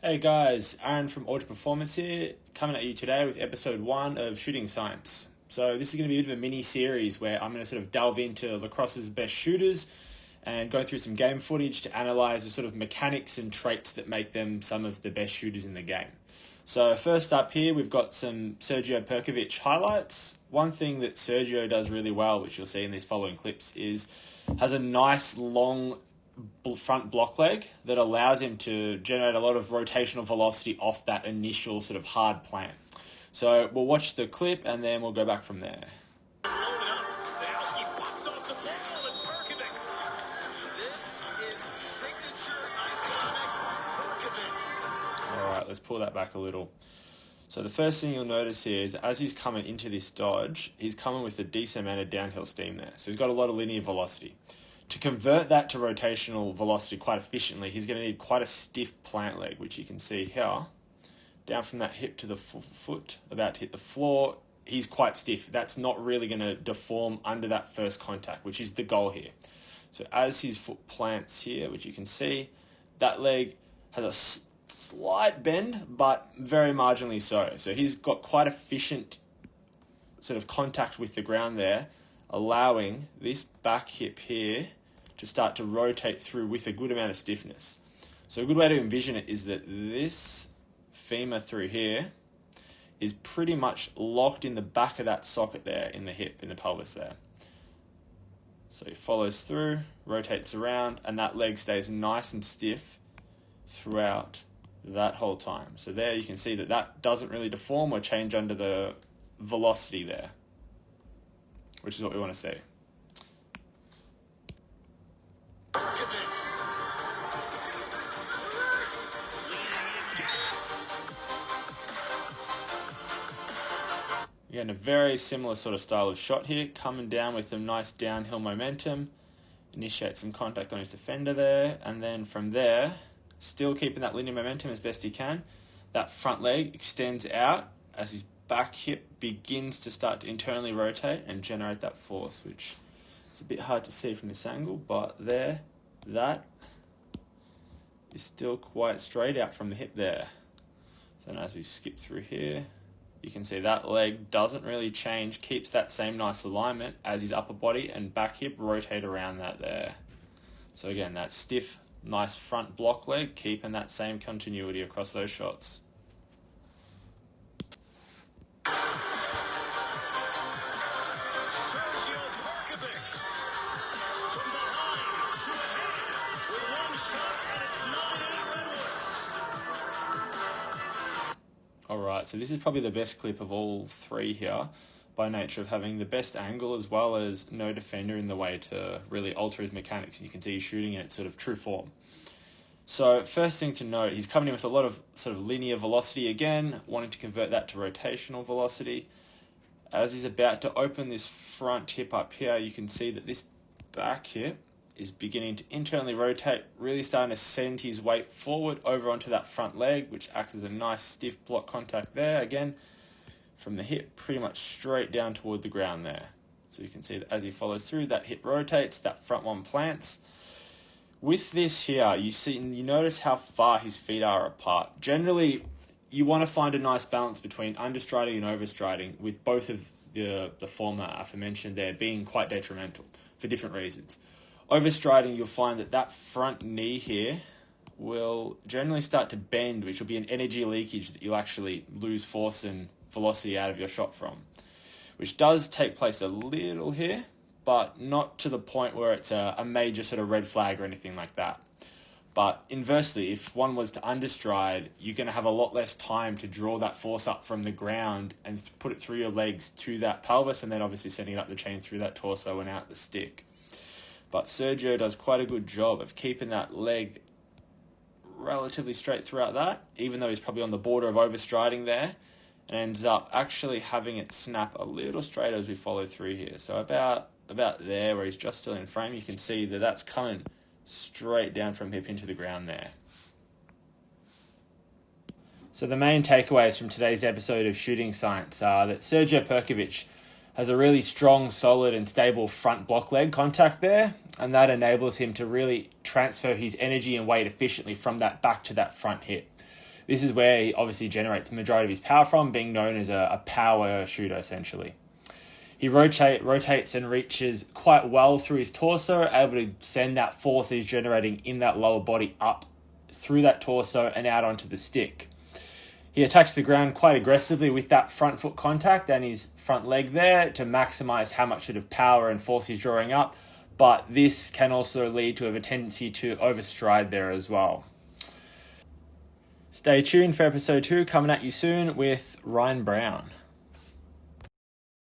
Hey guys, Aaron from Auto Performance here, coming at you today with episode 1 of Shooting Science. So this is going to be a bit of a mini-series where I'm going to sort of delve into lacrosse's best shooters and go through some game footage to analyse the sort of mechanics and traits that make them some of the best shooters in the game. So first up here, we've got some Sergio Perkovic highlights. One thing that Sergio does really well, which you'll see in these following clips, is has a nice long front block leg that allows him to generate a lot of rotational velocity off that initial sort of hard plant. So we'll watch the clip and then we'll go back from there. Alright, let's pull that back a little. So the first thing you'll notice here is as he's coming into this dodge, he's coming with a decent amount of downhill steam there. So he's got a lot of linear velocity. To convert that to rotational velocity quite efficiently, he's going to need quite a stiff plant leg, which you can see here. Down from that hip to the foot, about to hit the floor, he's quite stiff. That's not really going to deform under that first contact, which is the goal here. So as his foot plants here, which you can see, that leg has a slight bend, but very marginally so. So he's got quite efficient sort of contact with the ground there, allowing this back hip here to start to rotate through with a good amount of stiffness. So a good way to envision it is that this femur through here is pretty much locked in the back of that socket there in the hip, in the pelvis there. So he follows through, rotates around, and that leg stays nice and stiff throughout that whole time. So there you can see that that doesn't really deform or change under the velocity there, which is what we want to see. Again, a very similar sort of style of shot here, coming down with some nice downhill momentum, initiate some contact on his defender there, and then from there, still keeping that linear momentum as best he can, that front leg extends out as his back hip begins to start to internally rotate and generate that force, which is a bit hard to see from this angle, but there, that is still quite straight out from the hip there. So now as we skip through here, you can see that leg doesn't really change, keeps that same nice alignment as his upper body and back hip rotate around that there. So again, that stiff, nice front block leg, keeping that same continuity across those shots. Sergio Perkovic from behind to ahead with one shot, and it's 9-8 Redwoods. Alright, so this is probably the best clip of all three here, by nature of having the best angle as well as no defender in the way to really alter his mechanics. You can see he's shooting at sort of true form. So first thing to note, he's coming in with a lot of sort of linear velocity again, wanting to convert that to rotational velocity. As he's about to open this front hip up here, you can see that this back hip is beginning to internally rotate, really starting to send his weight forward over onto that front leg, which acts as a nice stiff block contact there. Again, from the hip pretty much straight down toward the ground there. So you can see that as he follows through, that hip rotates, that front one plants. With this here, you notice how far his feet are apart. Generally, you want to find a nice balance between understriding and overstriding, with both of the former aforementioned there being quite detrimental for different reasons. Overstriding, you'll find that that front knee here will generally start to bend, which will be an energy leakage that you'll actually lose force and velocity out of your shot from, which does take place a little here, but not to the point where it's a major sort of red flag or anything like that. But inversely, if one was to understride, you're going to have a lot less time to draw that force up from the ground and put it through your legs to that pelvis, and then obviously sending it up the chain through that torso and out the stick. But Sergio does quite a good job of keeping that leg relatively straight throughout that, even though he's probably on the border of overstriding there, and ends up actually having it snap a little straight as we follow through here. So about there where he's just still in frame, you can see that that's coming straight down from hip into the ground there. So the main takeaways from today's episode of Shooting Science are that Sergio Perkovic has a really strong, solid and stable front block leg contact there, and that enables him to really transfer his energy and weight efficiently from that back to that front hip. This is where he obviously generates the majority of his power from, being known as a power shooter, essentially. He rotates and reaches quite well through his torso, able to send that force he's generating in that lower body up through that torso and out onto the stick. He attacks the ground quite aggressively with that front foot contact and his front leg there to maximize how much of power and force he's drawing up, but this can also lead to a tendency to overstride there as well. Stay tuned for episode 2 coming at you soon with Ryan Brown.